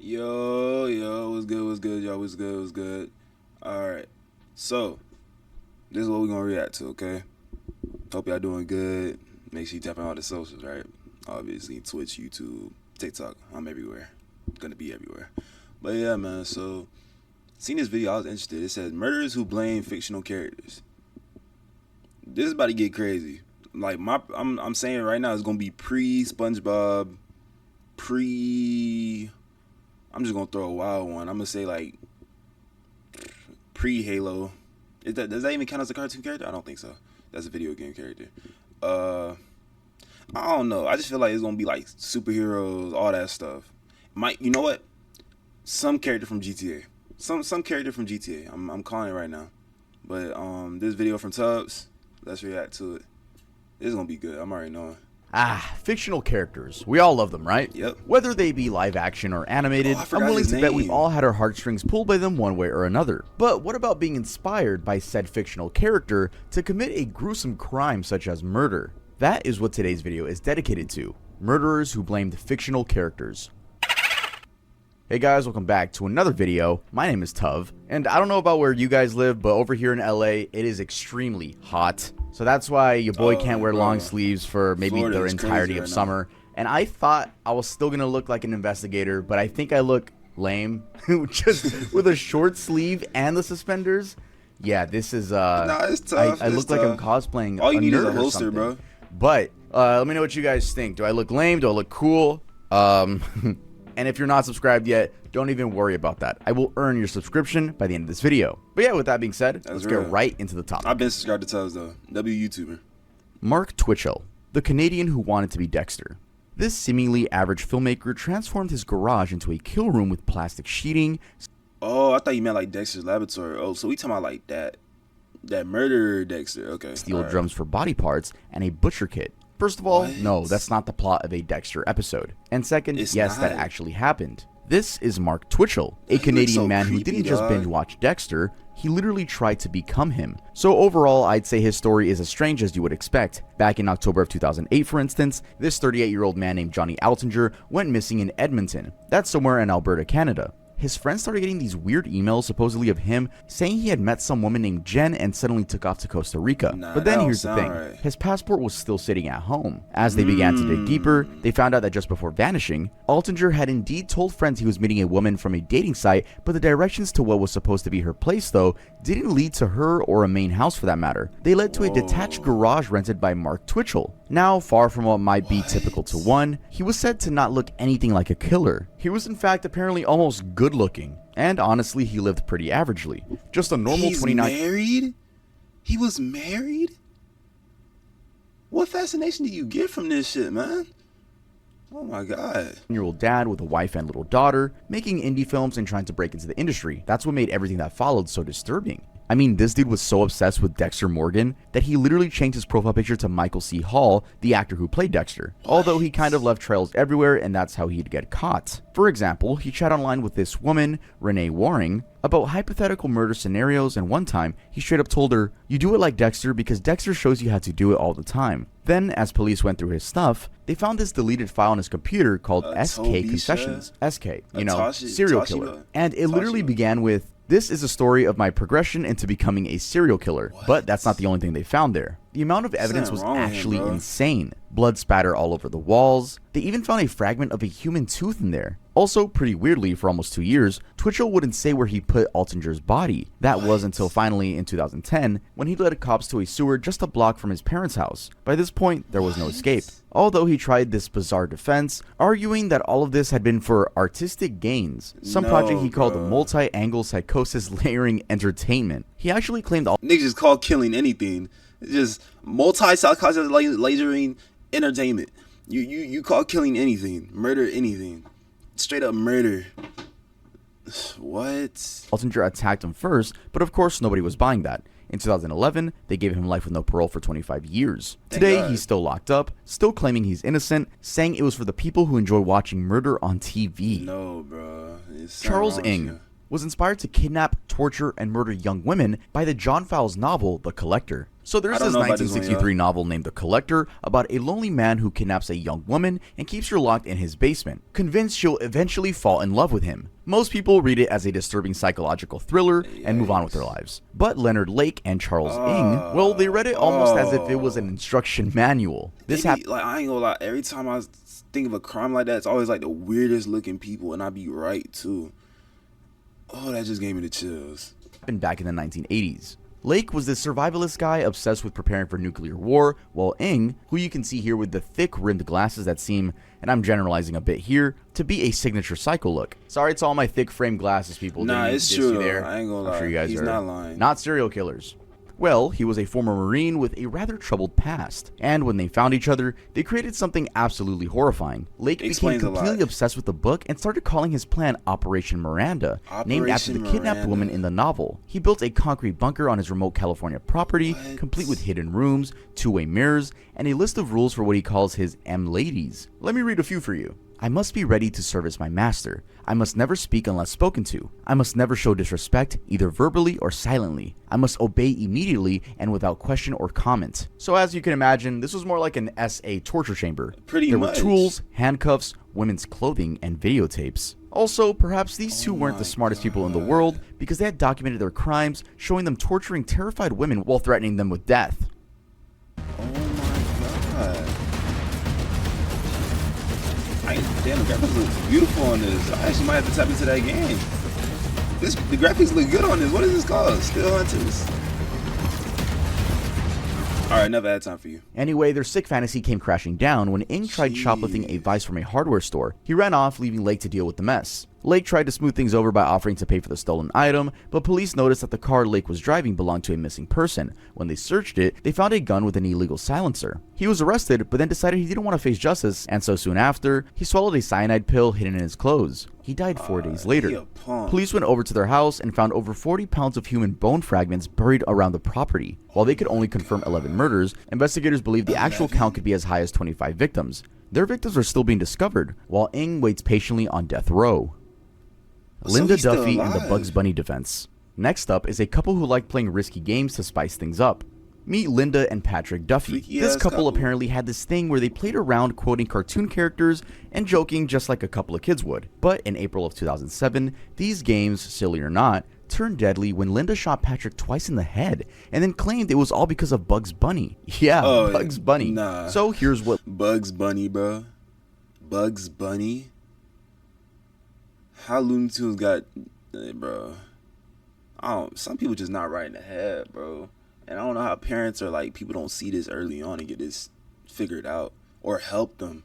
Yo, what's good, y'all? What's good? Alright, so, this is what we're gonna react to, okay? Hope y'all doing good. Make sure you tap on all the socials, right? Obviously, Twitch, YouTube, TikTok, I'm everywhere. Gonna be everywhere. But yeah, man, so, seen this video, I was interested. It says, murderers who blame fictional characters. This is about to get crazy. Like, I'm saying right now, it's gonna be pre-SpongeBob, I'm just gonna throw a wild one. I'm gonna say like pre-Halo. Does that even count as a cartoon character? I don't think so. That's a video game character. I don't know. I just feel like it's gonna be like superheroes, all that stuff. You know what? Some character from GTA. Some character from GTA. I'm calling it right now. But this video from Tubbs. Let's react to it. This is gonna be good. I'm already knowing. Fictional characters. We all love them, right? Yep. Whether they be live action or animated, I'm willing to bet we've all had our heartstrings pulled by them one way or another. But what about being inspired by said fictional character to commit a gruesome crime such as murder? That is what today's video is dedicated to. Murderers who blamed fictional characters. Hey guys, welcome back to another video. My name is Tuv, and I don't know about where you guys live, but over here in LA, it is extremely hot. So that's why your boy can't wear long sleeves for maybe the entirety of summer. And I thought I was still gonna look like an investigator, but I think I look lame. Just with a short sleeve and the suspenders. Yeah, this is Nah, it's tough. I look like I'm cosplaying all you need nerd is a holster, bro. But let me know what you guys think. Do I look lame? Do I look cool? And if you're not subscribed yet, don't even worry about that. I will earn your subscription by the end of this video. But yeah, with that being said, let's get right into the topic. I've been subscribed to Tubbs though. YouTuber. Mark Twitchell, the Canadian who wanted to be Dexter. This seemingly average filmmaker transformed his garage into a kill room with plastic sheeting. Oh, I thought you meant like Dexter's Laboratory. Oh, so we talking about like that murderer Dexter. Okay. Steel drums for body parts and a butcher kit. First of all, no, that's not the plot of a Dexter episode. And second, yes, that actually happened. This is Mark Twitchell, a Canadian man who didn't just binge watch Dexter, he literally tried to become him. So overall, I'd say his story is as strange as you would expect. Back in October of 2008, for instance, this 38-year-old man named Johnny Altinger went missing in Edmonton. That's somewhere in Alberta, Canada. His friends started getting these weird emails supposedly of him saying he had met some woman named Jen and suddenly took off to Costa Rica. But then here's the thing, his passport was still sitting at home. As they began to dig deeper, they found out that just before vanishing, Altinger had indeed told friends he was meeting a woman from a dating site, but the directions to what was supposed to be her place though didn't lead to her or a main house for that matter. They led to a detached garage rented by Mark Twitchell. Now, far from what might be typical to one, he was said to not look anything like a killer. He was in fact apparently almost good looking, and honestly he lived pretty averagely. Just a normal 29. He's married? He was married? What fascination do you get from this shit, man? Oh my god. Year-old dad with a wife and little daughter, making indie films and trying to break into the industry. That's what made everything that followed so disturbing. I mean, this dude was so obsessed with Dexter Morgan that he literally changed his profile picture to Michael C. Hall, the actor who played Dexter. Although he kind of left trails everywhere and that's how he'd get caught. For example, he chat online with this woman, Renee Waring, about hypothetical murder scenarios, and one time, he straight up told her, "You do it like Dexter because Dexter shows you how to do it all the time." Then, as police went through his stuff, they found this deleted file on his computer called SK Confessions. SK, you know, serial killer. And it literally began with, "This is a story of my progression into becoming a serial killer." But that's not the only thing they found there. The amount of evidence was actually insane. Blood spatter all over the walls. They even found a fragment of a human tooth in there. Also, pretty weirdly, for almost 2 years, Twitchell wouldn't say where he put Altinger's body. That was until finally, in 2010, when he led cops to a sewer just a block from his parents' house. By this point, there was no escape. Although he tried this bizarre defense, arguing that all of this had been for artistic gains, some project he called multi-angle psychosis layering entertainment. He actually claimed all niggas just call killing anything. It's just multi-psychosis lasering entertainment. You call killing anything, murder anything. Straight up murder. What? Altinger attacked him first, but of course nobody was buying that. In 2011, they gave him life with no parole for 25 years. Today, he's still locked up, still claiming he's innocent, saying it was for the people who enjoy watching murder on TV. No, bro. Charles Ng was inspired to kidnap, torture, and murder young women by the John Fowles novel, The Collector. So there's I don't this know about this one, 1963 y'all. novel named The Collector about a lonely man who kidnaps a young woman and keeps her locked in his basement, convinced she'll eventually fall in love with him. Most people read it as a disturbing psychological thriller and move on with their lives. But Leonard Lake and Charles Ng, well, they read it almost as if it was an instruction manual. This happened. Like, I ain't gonna lie, every time I think of a crime like that, it's always like the weirdest looking people, and I be right too. Oh, that just gave me the chills. Back in the 1980s. Lake was this survivalist guy obsessed with preparing for nuclear war, while Ng, who you can see here with the thick rimmed glasses that seem, and I'm generalizing a bit here, to be a signature psycho look. Sorry to all my thick framed glasses people. Nah, Didn't it's diss true. you there. I ain't gonna lie. I'm sure you guys He's are not lying. not serial killers. Well, he was a former Marine with a rather troubled past, and when they found each other, they created something absolutely horrifying. Lake became completely obsessed with the book and started calling his plan Operation Miranda, named after the kidnapped woman in the novel. He built a concrete bunker on his remote California property, complete with hidden rooms, two-way mirrors, and a list of rules for what he calls his M-ladies. Let me read a few for you. I must be ready to service my master. I must never speak unless spoken to. I must never show disrespect, either verbally or silently. I must obey immediately and without question or comment. So as you can imagine, this was more like an SA torture chamber. There were tools, handcuffs, women's clothing, and videotapes. Also, perhaps these two weren't the smartest people in the world because they had documented their crimes, showing them torturing terrified women while threatening them with death. Oh my god. Damn, the graphics look beautiful on this. I actually might have to tap into that game. The graphics look good on this. What is this called? Still Hunters. Alright, never had time for you. Anyway, their sick fantasy came crashing down when Ng tried shoplifting a vice from a hardware store. He ran off, leaving Lake to deal with the mess. Lake tried to smooth things over by offering to pay for the stolen item, but police noticed that the car Lake was driving belonged to a missing person. When they searched it, they found a gun with an illegal silencer. He was arrested, but then decided he didn't want to face justice, and so soon after, he swallowed a cyanide pill hidden in his clothes. He died 4 days later. Police went over to their house and found over 40 pounds of human bone fragments buried around the property. While they could only confirm 11 murders, investigators believe the actual count could be as high as 25 victims. Their victims are still being discovered, while Ng waits patiently on death row. Linda Duffy and the Bugs Bunny defense. Next up is a couple who like playing risky games to spice things up. Meet Linda and Patrick Duffy. This couple apparently had this thing where they played around quoting cartoon characters and joking just like a couple of kids would. But in April of 2007, these games, silly or not, turned deadly when Linda shot Patrick twice in the head and then claimed it was all because of Bugs Bunny. Yeah, Bugs Bunny. Nah. So here's what... Bugs Bunny, bro. Bugs Bunny? How Looney Tunes got... bro. Some people just not right in the head, bro. And I don't know how parents are like, people don't see this early on and get this figured out or help them.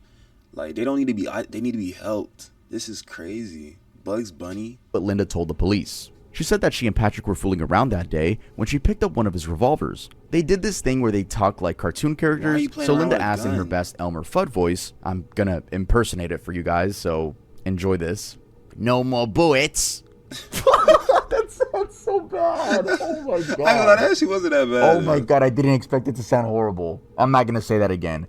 Like, they need to be helped. This is crazy. Bugs Bunny. But Linda told the police. She said that she and Patrick were fooling around that day when she picked up one of his revolvers. They did this thing where they talk like cartoon characters, so Linda asked in her best Elmer Fudd voice, I'm gonna impersonate it for you guys, so enjoy this. No more bullets. That sounds so bad. Oh my god. I know, that actually wasn't that bad. Oh my god, I didn't expect it to sound horrible. I'm not gonna say that again.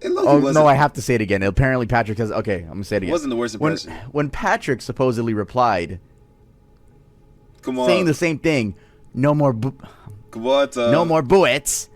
Oh no, I have to say it again. Apparently Patrick has... Okay, I'm gonna say it again. It wasn't the worst impression. When Patrick supposedly replied... Come on. Saying the same thing. No more no more bullets.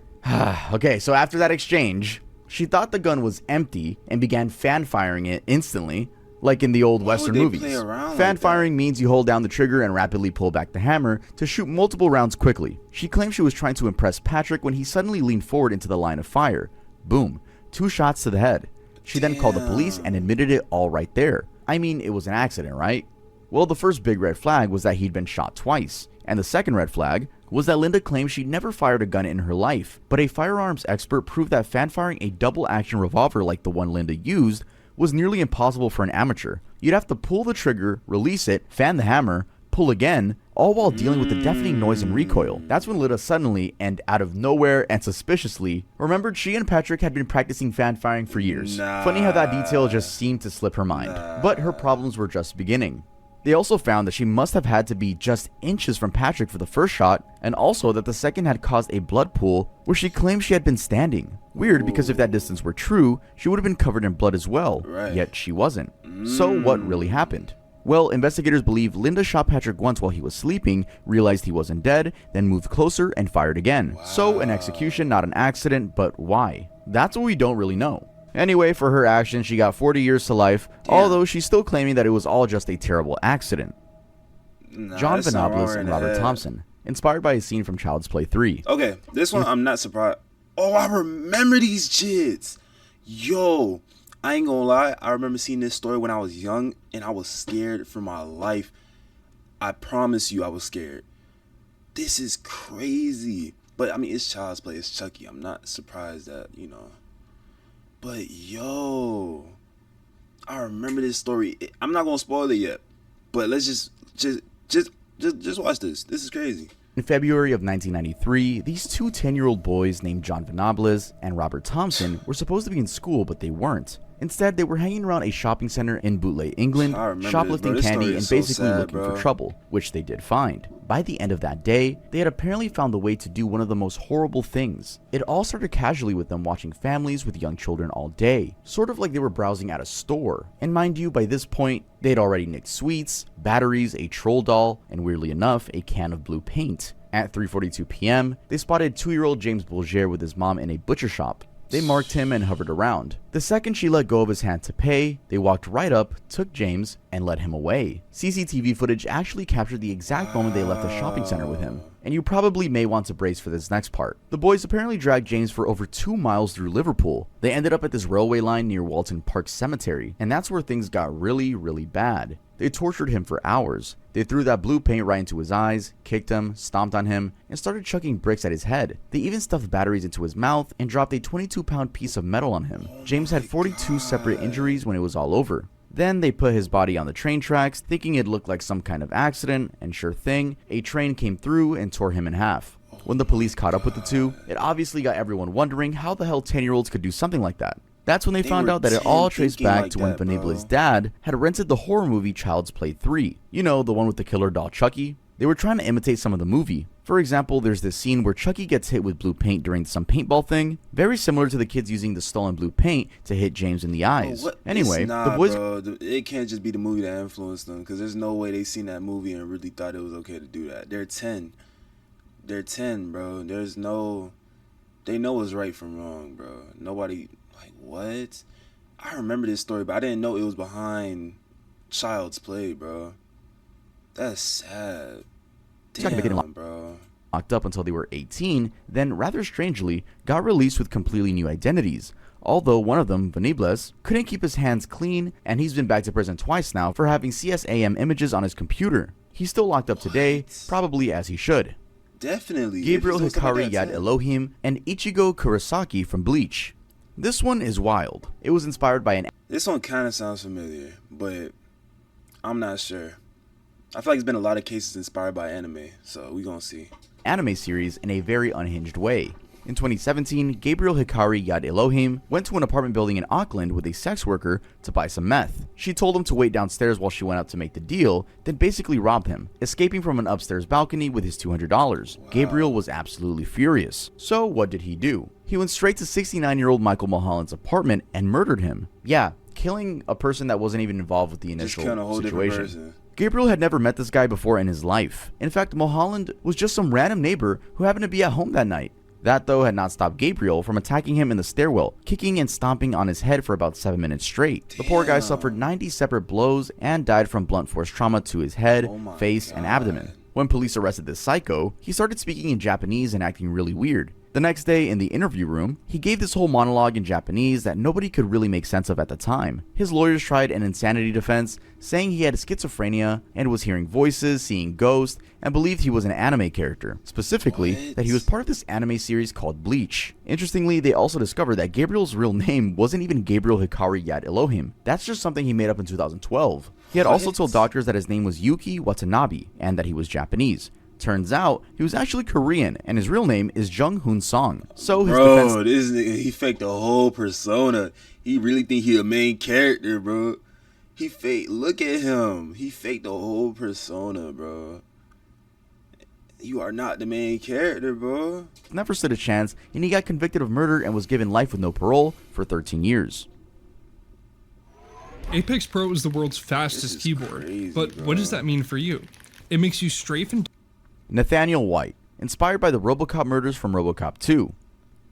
Okay, so after that exchange, she thought the gun was empty and began fan firing it instantly, like in the old Western movies. Fan firing means you hold down the trigger and rapidly pull back the hammer to shoot multiple rounds quickly. She claimed she was trying to impress Patrick when he suddenly leaned forward into the line of fire. Boom. 2 shots to the head. She then called the police and admitted it all right there. I mean, it was an accident, right? Well, the first big red flag was that he'd been shot twice, and the second red flag was that Linda claimed she'd never fired a gun in her life, but a firearms expert proved that fan-firing a double-action revolver like the one Linda used was nearly impossible for an amateur. You'd have to pull the trigger, release it, fan the hammer, pull again, all while dealing with the deafening noise and recoil. That's when Linda suddenly, and out of nowhere and suspiciously, remembered she and Patrick had been practicing fan-firing for years. Funny how that detail just seemed to slip her mind. But her problems were just beginning. They also found that she must have had to be just inches from Patrick for the first shot, and also that the second had caused a blood pool where she claimed she had been standing. Weird, because if that distance were true, she would have been covered in blood as well, yet she wasn't. So what really happened? Well, investigators believe Linda shot Patrick once while he was sleeping, realized he wasn't dead, then moved closer and fired again. Wow. So an execution, not an accident, but why? That's what we don't really know. Anyway, for her actions, she got 40 years to life, although she's still claiming that it was all just a terrible accident. John Venoblis and Robert Thompson, inspired by a scene from Child's Play 3. Okay, this one I'm not surprised. Oh, I remember these kids. Yo, I ain't gonna lie. I remember seeing this story when I was young, and I was scared for my life. I promise you, I was scared. This is crazy. But, I mean, it's Child's Play. It's Chucky. I'm not surprised that, you know. But, yo, I remember this story. I'm not gonna spoil it yet. But let's just watch this. This is crazy. In February of 1993, these two 10-year-old boys named John Venoblis and Robert Thompson were supposed to be in school, but they weren't. Instead, they were hanging around a shopping center in Bootleg, England, shoplifting candy and basically looking for trouble, which they did find. By the end of that day, they had apparently found the way to do one of the most horrible things. It all started casually with them watching families with young children all day, sort of like they were browsing at a store. And mind you, by this point, they'd already nicked sweets, batteries, a troll doll, and weirdly enough, a can of blue paint. At 3:42 p.m., they spotted 2-year-old James Bulger with his mom in a butcher shop. They marked him and hovered around. The second she let go of his hand to pay, they walked right up, took James, and led him away. CCTV footage actually captured the exact moment they left the shopping center with him. And you probably may want to brace for this next part. The boys apparently dragged James for over 2 miles through Liverpool. They ended up at this railway line near Walton Park Cemetery, and that's where things got really, really bad. They tortured him for hours. They threw that blue paint right into his eyes, kicked him, stomped on him, and started chucking bricks at his head. They even stuffed batteries into his mouth and dropped a 22-pound piece of metal on him. James had 42 separate injuries when it was all over. Then they put his body on the train tracks, thinking it looked like some kind of accident, and sure thing, a train came through and tore him in half. When the police caught up with the two, it obviously got everyone wondering how the hell 10-year-olds could do something like that. That's when they found out that it all traced back to when Venoblis' dad had rented the horror movie Child's Play 3. You know, the one with the killer doll Chucky. They were trying to imitate some of the movie. For example, there's this scene where Chucky gets hit with blue paint during some paintball thing, very similar to the kids using the stolen blue paint to hit James in the eyes. Anyway, the boys... Bro, it can't just be the movie that influenced them, because there's no way they seen that movie and really thought it was okay to do that. They're 10. They're 10, bro. There's no... They know what's right from wrong, bro. Nobody... Like, what? I remember this story, but I didn't know it was behind Child's Play, bro. That's sad. Damn, bro. Locked up until they were 18, then rather strangely, got released with completely new identities. Although one of them, Venoblis, couldn't keep his hands clean, and he's been back to prison twice now for having CSAM images on his computer. He's still locked up today, probably as he should. Definitely. Gabriel Hikari Yad Elohim and Ichigo Kurosaki from Bleach. This one is wild. It was inspired by an... This one kind of sounds familiar, but I'm not sure. I feel like there's been a lot of cases inspired by anime, so we gonna see. Anime series in a very unhinged way. In 2017, Gabriel Hikari Yad Elohim went to an apartment building in Auckland with a sex worker to buy some meth. She told him to wait downstairs while she went up to make the deal, then basically robbed him, escaping from an upstairs balcony with his $200. Wow. Gabriel was absolutely furious. So what did he do? He went straight to 69-year-old Michael Mulholland's apartment and murdered him. Yeah, killing a person that wasn't even involved with the initial situation. Gabriel had never met this guy before in his life. In fact, Mulholland was just some random neighbor who happened to be at home that night. That, though, had not stopped Gabriel from attacking him in the stairwell, kicking and stomping on his head for about 7 minutes straight. The poor guy suffered 90 separate blows and died from blunt force trauma to his head, face, and abdomen. When police arrested this psycho, he started speaking in Japanese and acting really weird. The next day, in the interview room, he gave this whole monologue in Japanese that nobody could really make sense of at the time. His lawyers tried an insanity defense, saying he had schizophrenia and was hearing voices, seeing ghosts, and believed he was an anime character. Specifically, that he was part of this anime series called Bleach. Interestingly, they also discovered that Gabriel's real name wasn't even Gabriel Hikari Yad Elohim. That's just something he made up in 2012. He had also told doctors that his name was Yuki Watanabe and that he was Japanese. Turns out, he was actually Korean, and his real name is Jung Hoon Song. So his defense... Bro, this nigga, he faked the whole persona. He really think he a main character, bro. He faked... Look at him. He faked the whole persona, bro. You are not the main character, bro. Never stood a chance, and he got convicted of murder and was given life with no parole for 13 years. Apex Pro is the world's This fastest is keyboard, crazy, but bro. what does that mean for you? It makes you strafe and Nathaniel White, inspired by the RoboCop murders from RoboCop 2.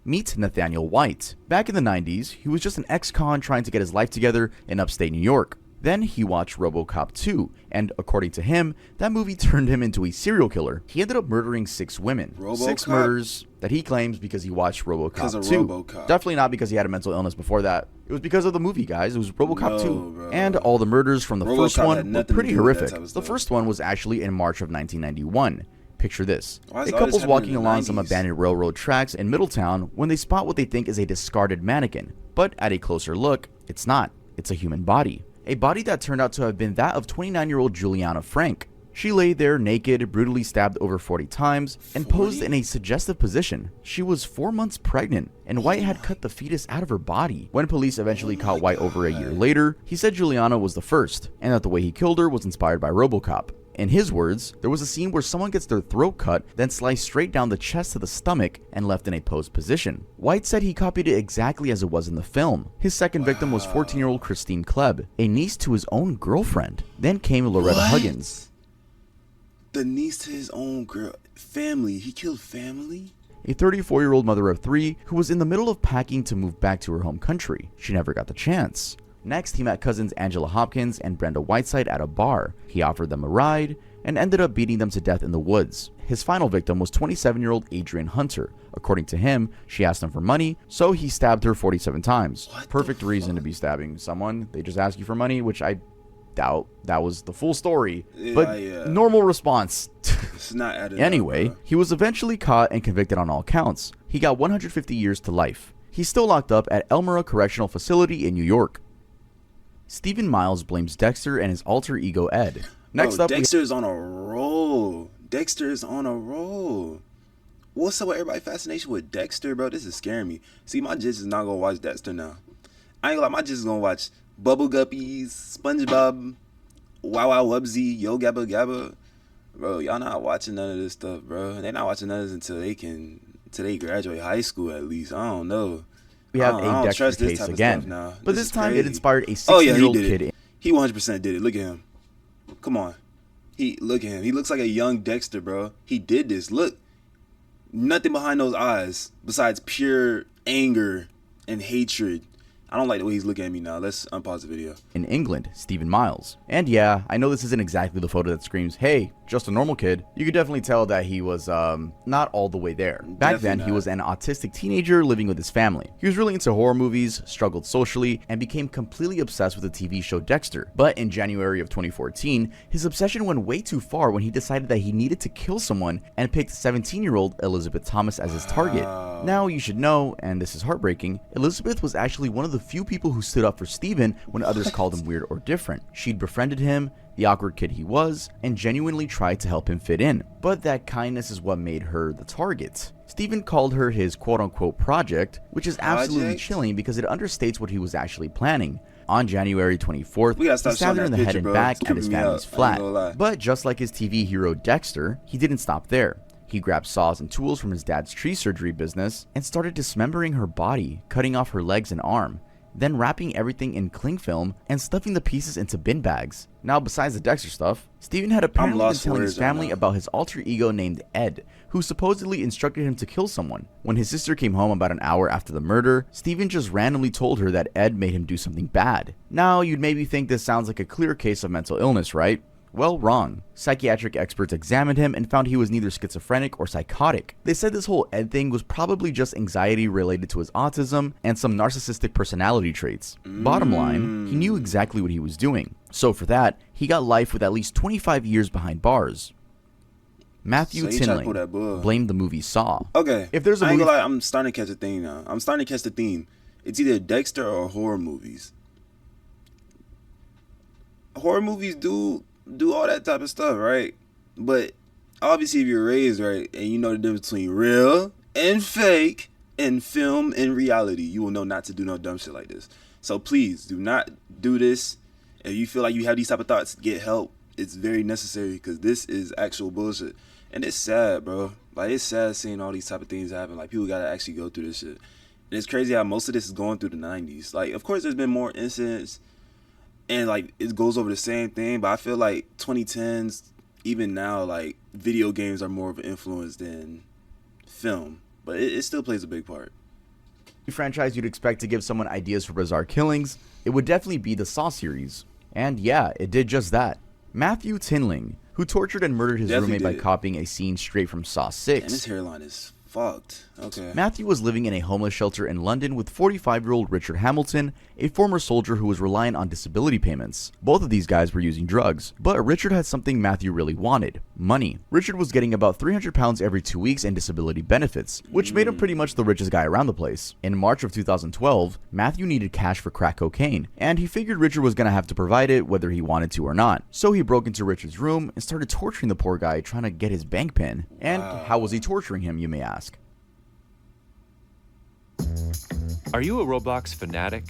Meet Nathaniel White. Back in the 90s, he was just an ex-con trying to get his life together in upstate New York. Then he watched RoboCop 2, and according to him, that movie turned him into a serial killer. He ended up murdering 6 women. RoboCop? 6 murders that he claims because he watched RoboCop 2. Because of RoboCop. Definitely not because he had a mental illness before that. It was because of the movie, guys. It was RoboCop 2. bro. And all the murders from the first RoboCop had one were nothing to pretty do with that horrific. type of The stuff. first one was actually in March of 1991. Picture this. Why is A all this couple's happening walking in the along some 90s? abandoned railroad tracks in Middletown when they spot what they think is a discarded mannequin. But at a closer look, it's not. It's a human body. A body that turned out to have been that of 29-year-old Juliana Frank. She lay there naked, brutally stabbed over 40 times, and posed 40? in a suggestive position. She was 4 months pregnant, and White had cut the fetus out of her body. When police eventually caught White over a year later, he said Juliana was the first, and that the way he killed her was inspired by RoboCop. In his words, there was a scene where someone gets their throat cut, then sliced straight down the chest to the stomach and left in a posed position. White said he copied it exactly as it was in the film. His second victim was 14-year-old Christine Klebb, a niece to his own girlfriend. Then came Loretta What? Huggins, The niece to his own girl. Family. He killed family? a 34-year-old mother of 3 who was in the middle of packing to move back to her home country. She never got the chance. Next, he met cousins Angela Hopkins and Brenda Whiteside at a bar. He offered them a ride and ended up beating them to death in the woods. His final victim was 27-year-old Adrian Hunter. According to him, she asked him for money, so he stabbed her 47 times. What the Perfect reason to be stabbing someone. They just ask you for money, which I doubt that was the full story. But Yeah. normal response. It's not added Anyway, up, bro. he was eventually caught and convicted on all counts. He got 150 years to life. He's still locked up at Elmira Correctional Facility in New York. Stephen Miles blames Dexter and his alter ego Ed. Next Bro, up, we Dexter's on a roll. Dexter's on a roll. What's up with everybody's fascination with Dexter, bro? This is scaring me. See, my jizz is not gonna watch Dexter now. I ain't gonna lie, my jizz is gonna watch Bubble Guppies, SpongeBob, Wow Wow Wubsy, Yo Gabba Gabba. Bro, y'all not watching none of this stuff, bro. They not watching none of this until they graduate high school at least. I don't know. we have I a don't Dexter trust this case type of again. stuff now. But This this is time it crazy. inspired a Oh yeah, he 16-year-old did kid. it. He 100% did it. Look at him. Come on. Look at him. He looks like a young Dexter, bro. He did this. Look. Nothing behind those eyes besides pure anger and hatred. I don't like the way he's looking at me now. Let's unpause the video. In England, Stephen Miles. And yeah, I know this isn't exactly the photo that screams, hey, just a normal kid. You could definitely tell that he was not all the way there. Back Definitely then, not. he was an autistic teenager living with his family. He was really into horror movies, struggled socially, and became completely obsessed with the TV show Dexter. But in January of 2014, his obsession went way too far when he decided that he needed to kill someone and picked 17-year-old Elizabeth Thomas as his target. Now, you should know, and this is heartbreaking, Elizabeth was actually one of the few people who stood up for Stephen when others called him weird or different. She'd befriended him, the awkward kid he was, and genuinely tried to help him fit in. But that kindness is what made her the target. Stephen called her his quote-unquote project, which is absolutely Project? chilling because it understates what he was actually planning. On January 24th, We gotta he stop stabbed her showing in that the head picture, and bro. back It's at his creeping me family's out. I flat. ain't gonna lie. But just like his TV hero Dexter, he didn't stop there. He grabbed saws and tools from his dad's tree surgery business and started dismembering her body, cutting off her legs and arm, then wrapping everything in cling film and stuffing the pieces into bin bags. Now, besides the Dexter stuff, Stephen had apparently been lost for telling his words right family now. about his alter ego named Ed, who supposedly instructed him to kill someone. When his sister came home about an hour after the murder, Stephen just randomly told her that Ed made him do something bad. Now, you'd maybe think this sounds like a clear case of mental illness, right? Well, wrong. Psychiatric experts examined him and found he was neither schizophrenic or psychotic. They said this whole Ed thing was probably just anxiety related to his autism and some narcissistic personality traits. Bottom line, he knew exactly what he was doing. So for that, he got life with at least 25 years behind bars. Matthew So he tried to pull that Tinling bull. blamed the movie Saw. Okay. If there's a I ain't movie gonna lie, I'm starting to catch a theme now. I'm starting to catch the theme. It's either Dexter or horror movies. Horror movies do all that type of stuff, right? But obviously, if you're raised right and you know the difference between real and fake and film and reality, you will know not to do no dumb shit like this. So please do not do this. If you feel like you have these type of thoughts, get help. It's very necessary because this is actual bullshit. And it's sad, bro. Like, it's sad seeing all these type of things happen. Like, people gotta actually go through this shit. And it's crazy how most of this is going through the 90s. Like, of course, there's been more incidents and like it goes over the same thing. But I feel like 2010s, even now, like video games are more of an influence than film, but it still plays a big part. Franchise you'd expect to give someone ideas for bizarre killings, it would definitely be the Saw series. And yeah, it did just that. Matthew Tinling, who tortured and murdered his Definitely roommate by did. copying a scene straight from Saw 6. And his hairline is fucked. Okay. Matthew was living in a homeless shelter in London with 45-year-old Richard Hamilton, a former soldier who was reliant on disability payments. Both of these guys were using drugs, but Richard had something Matthew really wanted: money. Richard was getting about £300 every 2 weeks in disability benefits, which made him pretty much the richest guy around the place. In March of 2012, Matthew needed cash for crack cocaine, and he figured Richard was going to have to provide it whether he wanted to or not. So he broke into Richard's room and started torturing the poor guy, trying to get his bank pin. And how was he torturing him, you may ask? Are you a Roblox fanatic?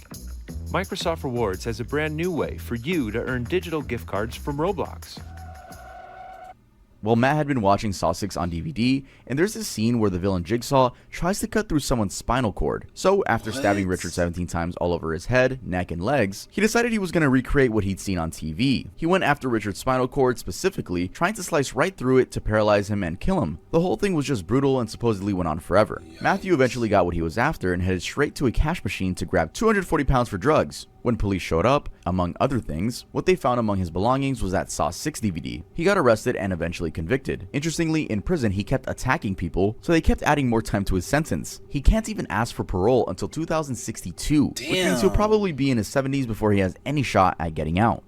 Microsoft Rewards has a brand new way for you to earn digital gift cards from Roblox. Well, Matt had been watching Saw 6 on DVD, and there's this scene where the villain Jigsaw tries to cut through someone's spinal cord. So, after stabbing Richard 17 times all over his head, neck, and legs, he decided he was going to recreate what he'd seen on TV. He went after Richard's spinal cord specifically, trying to slice right through it to paralyze him and kill him. The whole thing was just brutal and supposedly went on forever. Matthew eventually got what he was after and headed straight to a cash machine to grab £240 for drugs. When police showed up, among other things, what they found among his belongings was that Saw 6 DVD. He got arrested and eventually convicted. Interestingly, in prison, he kept attacking people, so they kept adding more time to his sentence. He can't even ask for parole until 2062, which means he'll probably be in his 70s before he has any shot at getting out.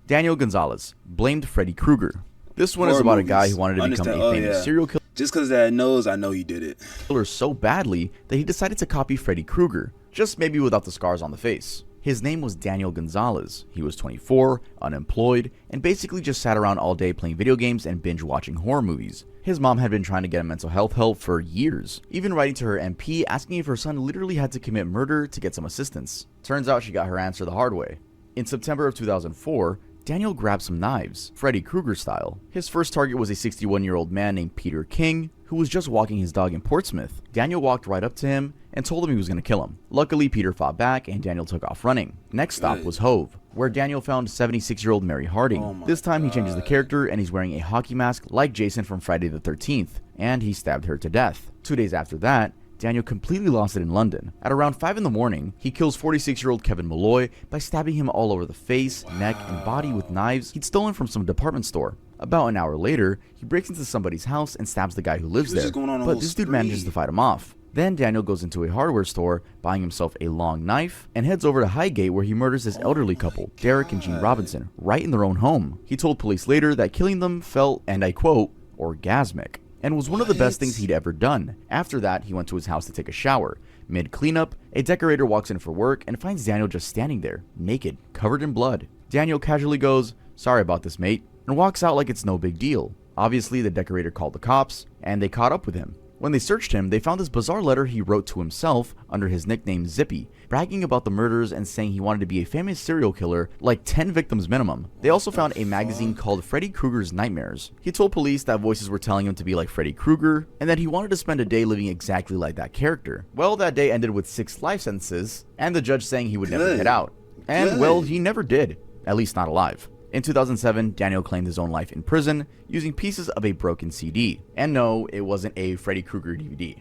Daniel Gonzalez blamed Freddy Krueger. This one is about a guy who wanted to become a famous serial killer. Just because that nose, I know he did it. So badly that he decided to copy Freddy Krueger, just maybe without the scars on the face. His name was Daniel Gonzalez. He was 24, unemployed, and basically just sat around all day playing video games and binge watching horror movies. His mom had been trying to get him mental health help for years, even writing to her MP asking if her son literally had to commit murder to get some assistance. Turns out she got her answer the hard way. In September of 2004, Daniel grabbed some knives, Freddy Krueger style. His first target was a 61-year-old man named Peter King, who was just walking his dog in Portsmouth. Daniel walked right up to him and told him he was going to kill him. Luckily, Peter fought back and Daniel took off running. Next stop was Hove, where Daniel found 76-year-old Mary Harding. This time he changes the character and he's wearing a hockey mask like Jason from Friday the 13th, and he stabbed her to death. 2 days after that, Daniel completely lost it in London. At around 5 in the morning, he kills 46-year-old Kevin Malloy by stabbing him all over the face, neck, and body with knives he'd stolen from some department store. About an hour later, he breaks into somebody's house and stabs the guy who lives there, but this dude manages to fight him off. Then Daniel goes into a hardware store, buying himself a long knife, and heads over to Highgate where he murders this elderly couple, Derek and Jean Robinson, right in their own home. He told police later that killing them felt, and I quote, orgasmic, and was one of the best things he'd ever done. After that, he went to his house to take a shower. Mid-cleanup, a decorator walks in for work and finds Daniel just standing there, naked, covered in blood. Daniel casually goes, "Sorry about this, mate," and walks out like it's no big deal. Obviously, the decorator called the cops, and they caught up with him. When they searched him, they found this bizarre letter he wrote to himself under his nickname Zippy, bragging about the murders and saying he wanted to be a famous serial killer, like 10 victims minimum. They also found a magazine called Freddy Krueger's Nightmares. He told police that voices were telling him to be like Freddy Krueger, and that he wanted to spend a day living exactly like that character. Well, that day ended with 6 life sentences, and the judge saying he would never get out. And, well, he never did. At least not alive. In 2007, Daniel claimed his own life in prison using pieces of a broken CD. And no, it wasn't a Freddy Krueger DVD.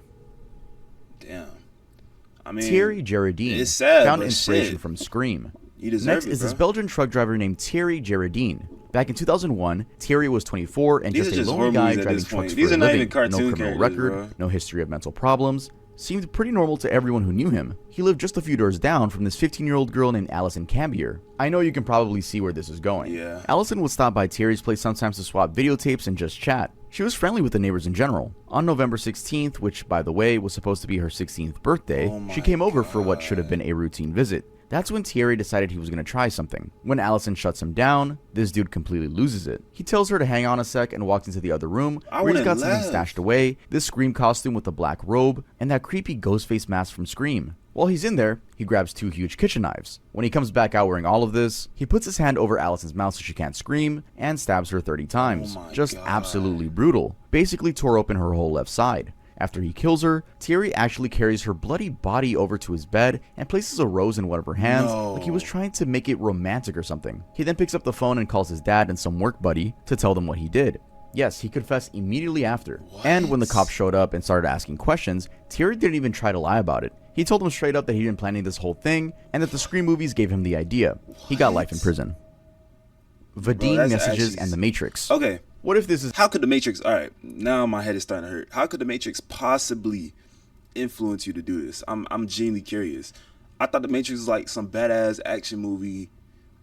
Damn. I mean, Thierry Gerardin it's sad, found but inspiration shit. from Scream. You deserve Next it, is this bro. Belgian truck driver named Thierry Gerardin. Back in 2001, Thierry was 24 and These just are a just lonely horror guy movies at driving this trucks point. for These a are not living. even cartoon No criminal characters, record, bro. no history of mental problems. Seemed pretty normal to everyone who knew him. He lived just a few doors down from this 15-year-old girl named Allison Cambier. I know you can probably see where this is going. Yeah. Allison would stop by Thierry's place sometimes to swap videotapes and just chat. She was friendly with the neighbors in general. On November 16th, which by the way was supposed to be her 16th birthday, she came over for what should have been a routine visit. That's when Thierry decided he was going to try something. When Allison shuts him down, this dude completely loses it. He tells her to hang on a sec and walks into the other room where he's got something stashed away, this Scream costume with the black robe, and that creepy ghost face mask from Scream. While he's in there, he grabs 2 huge kitchen knives. When he comes back out wearing all of this, he puts his hand over Allison's mouth so she can't scream, and stabs her 30 times. Just absolutely brutal. Basically tore open her whole left side. After he kills her, Thierry actually carries her bloody body over to his bed and places a rose in one of her hands, like he was trying to make it romantic or something. He then picks up the phone and calls his dad and some work buddy to tell them what he did. Yes, he confessed immediately after. And when the cops showed up and started asking questions, Thierry didn't even try to lie about it. He told them straight up that he'd been planning this whole thing and that the Scream movies gave him the idea. He got life in prison. Vadim Messages and The Matrix. Okay. What if this is... How could The Matrix... Alright, now my head is starting to hurt. How could The Matrix possibly influence you to do this? I'm genuinely curious. I thought The Matrix was like some badass action movie,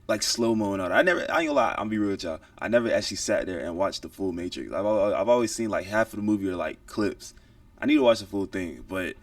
like slow-mo and all that. I ain't gonna lie, I'm be real with y'all. I never actually sat there and watched the full Matrix. I've always seen like half of the movie or like clips. I need to watch the full thing, but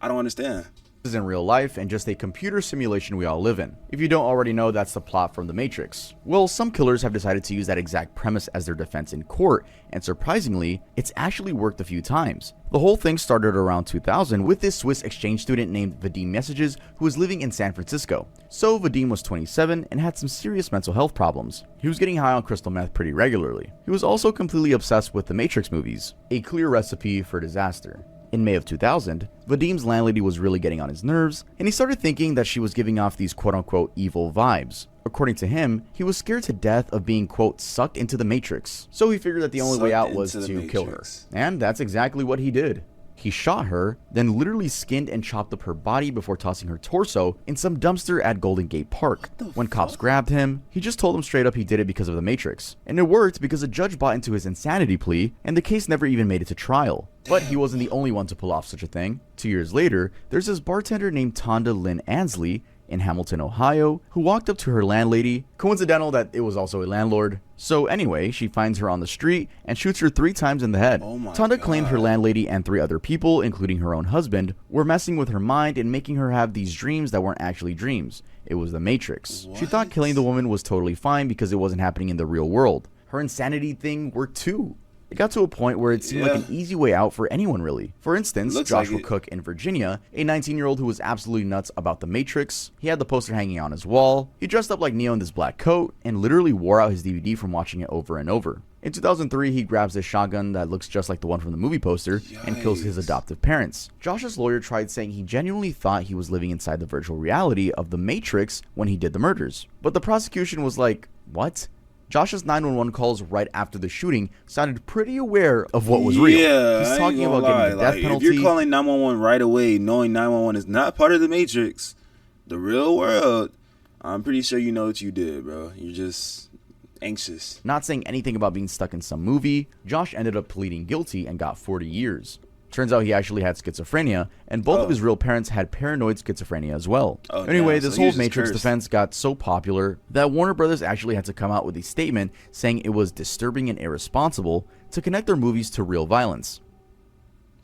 I don't understand. is in real life and just a computer simulation we all live in. If you don't already know, that's the plot from The Matrix. Well, some killers have decided to use that exact premise as their defense in court, and surprisingly, it's actually worked a few times. The whole thing started around 2000 with this Swiss exchange student named Vadim Messages who was living in San Francisco. So Vadim was 27 and had some serious mental health problems. He was getting high on crystal meth pretty regularly. He was also completely obsessed with the Matrix movies, a clear recipe for disaster. In May of 2000, Vadim's landlady was really getting on his nerves, and he started thinking that she was giving off these quote-unquote evil vibes. According to him, he was scared to death of being quote sucked into the Matrix, so he figured that the only way out was to kill her. And that's exactly what he did. He shot her, then literally skinned and chopped up her body before tossing her torso in some dumpster at Golden Gate Park. When cops grabbed him, he just told them straight up he did it because of the Matrix. And it worked because a judge bought into his insanity plea, and the case never even made it to trial. But he wasn't the only one to pull off such a thing. 2 years later, there's this bartender named Tonda Lynn Ansley in Hamilton, Ohio, who walked up to her landlady. Coincidental that it was also a landlord. So anyway, she finds her on the street and shoots her 3 times in the head. Tonda claimed her landlady and 3 other people, including her own husband, were messing with her mind and making her have these dreams that weren't actually dreams. It was the Matrix. She thought killing the woman was totally fine because it wasn't happening in the real world. Her insanity thing worked too. It got to a point where it seemed like an easy way out for anyone, really. For instance, Joshua Cook in Virginia, a 19-year-old who was absolutely nuts about the Matrix. He had the poster hanging on his wall. He dressed up like Neo in this black coat and literally wore out his DVD from watching it over and over. In 2003, he grabs this shotgun that looks just like the one from the movie poster and kills his adoptive parents. Josh's lawyer tried saying he genuinely thought he was living inside the virtual reality of the Matrix when he did the murders. But the prosecution was like, what? Josh's 911 calls right after the shooting sounded pretty aware of what was real. Yeah, he's talking about getting the death penalty. If you're calling 911 right away, knowing 911 is not part of the Matrix, the real world, I'm pretty sure you know what you did, bro. You're just anxious. Not saying anything about being stuck in some movie, Josh ended up pleading guilty and got 40 years. Turns out he actually had schizophrenia, and both of his real parents had paranoid schizophrenia as well. Anyway, this whole Matrix defense got so popular that Warner Brothers actually had to come out with a statement saying it was disturbing and irresponsible to connect their movies to real violence.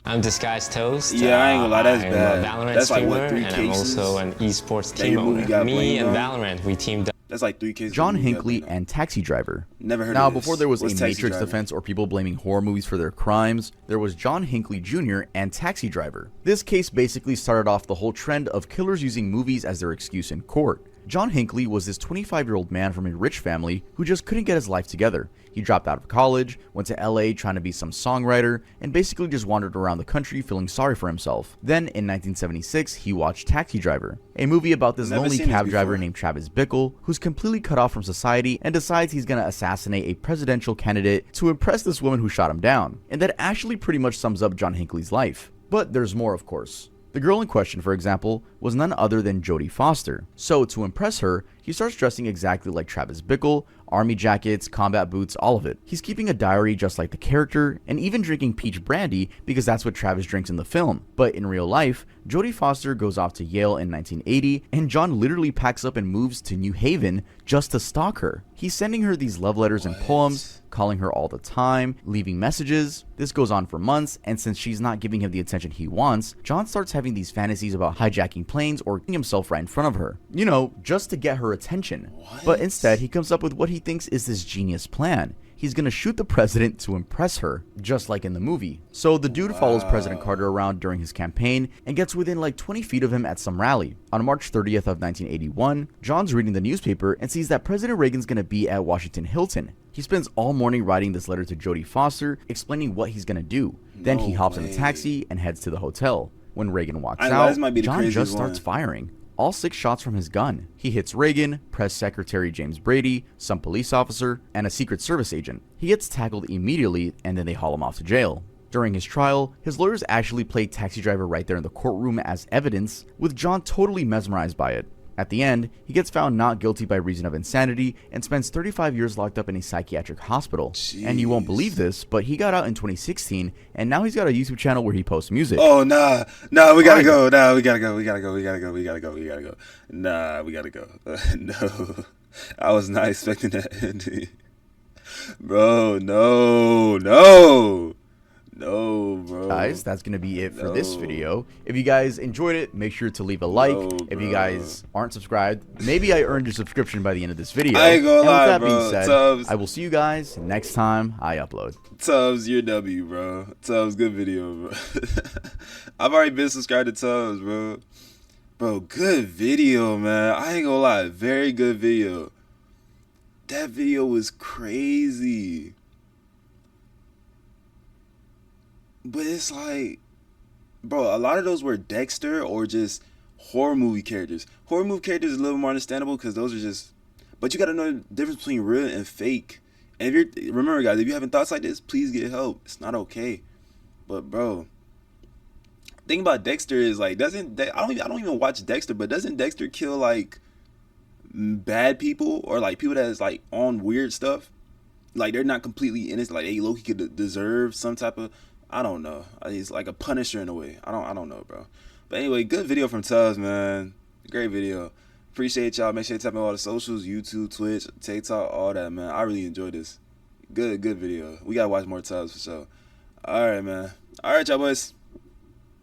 I'm Disguised Toast. Yeah, I ain't gonna lie, that's bad. I'm a Valorant that's streamer, like what, 3 and cases? I'm also an esports team owner. Me and Valorant, we teamed up. That's like 3 cases. John Hinckley and Taxi Driver. Never heard now, of this. before there was What's a Taxi Matrix Driver? defense or people blaming horror movies for their crimes, there was John Hinckley Jr. and Taxi Driver. This case basically started off the whole trend of killers using movies as their excuse in court. John Hinckley was this 25-year-old man from a rich family who just couldn't get his life together. He dropped out of college, went to LA trying to be some songwriter, and basically just wandered around the country feeling sorry for himself. Then, in 1976, he watched Taxi Driver, a movie about this lonely cab driver named Travis Bickle, who's completely cut off from society and decides he's gonna assassinate a presidential candidate to impress this woman who shot him down. And that actually pretty much sums up John Hinckley's life. But there's more, of course. The girl in question, for example, was none other than Jodie Foster. So, to impress her, he starts dressing exactly like Travis Bickle, army jackets, combat boots, all of it. He's keeping a diary just like the character, and even drinking peach brandy because that's what Travis drinks in the film. But in real life, Jodie Foster goes off to Yale in 1980, and John literally packs up and moves to New Haven just to stalk her. He's sending her these love letters and poems, calling her all the time, leaving messages. This goes on for months, and since she's not giving him the attention he wants, John starts having these fantasies about hijacking planes or killing himself right in front of her. You know, just to get her attention. But instead, he comes up with what he thinks is this genius plan. he's gonna shoot the president to impress her, just like in the movie. So the dude follows President Carter around during his campaign and gets within like 20 feet of him at some rally. On March 30th of 1981, John's reading the newspaper and sees that President Reagan's gonna be at Washington Hilton. He spends all morning writing this letter to Jodie Foster, explaining what he's gonna do. Then he hops in a taxi and heads to the hotel. When Reagan walks out, John just starts firing. All 6 shots from his gun. He hits Reagan, Press Secretary James Brady, some police officer, and a Secret Service agent. He gets tackled immediately, and then they haul him off to jail. During his trial, his lawyers actually played Taxi Driver right there in the courtroom as evidence, with John totally mesmerized by it. At the end, he gets found not guilty by reason of insanity and spends 35 years locked up in a psychiatric hospital. Jeez. And you won't believe this, but he got out in 2016, and now he's got a YouTube channel where he posts music. Oh, nah, we gotta go. Nah, we gotta go. Nah, we gotta go. No, I was not expecting that ending. Bro, no, bro. Guys, that's gonna be it for this video. If you guys enjoyed it, make sure to leave a like. If you guys aren't subscribed, maybe I earned your subscription by the end of this video. I ain't gonna and lie, with that bro. being said, Tubbs, I will see you guys next time I upload. Tubbs, you're W, bro. Tubbs, good video, bro. I've already been subscribed to Tubbs, bro. Bro, good video, man. I ain't gonna lie, very good video. That video was crazy. But it's like, bro, a lot of those were Dexter or just horror movie characters. Horror movie characters is a little more understandable because those are just, but you got to know the difference between real and fake. And if you're, remember guys, if you're having thoughts like this, please get help. It's not okay. But bro, thing about Dexter is like, I don't even watch Dexter, but doesn't Dexter kill like bad people or like people that's like on weird stuff? Like they're not completely innocent. Like they low-key could deserve some type of, I don't know. It's like a punisher in a way. I don't know, bro. But anyway, good video from Tubbs, man. Great video. Appreciate y'all. Make sure you tap in all the socials, YouTube, Twitch, TikTok, all that, man. I really enjoyed this. Good video. We gotta watch more Tubbs for sure. All right, man. All right, y'all boys.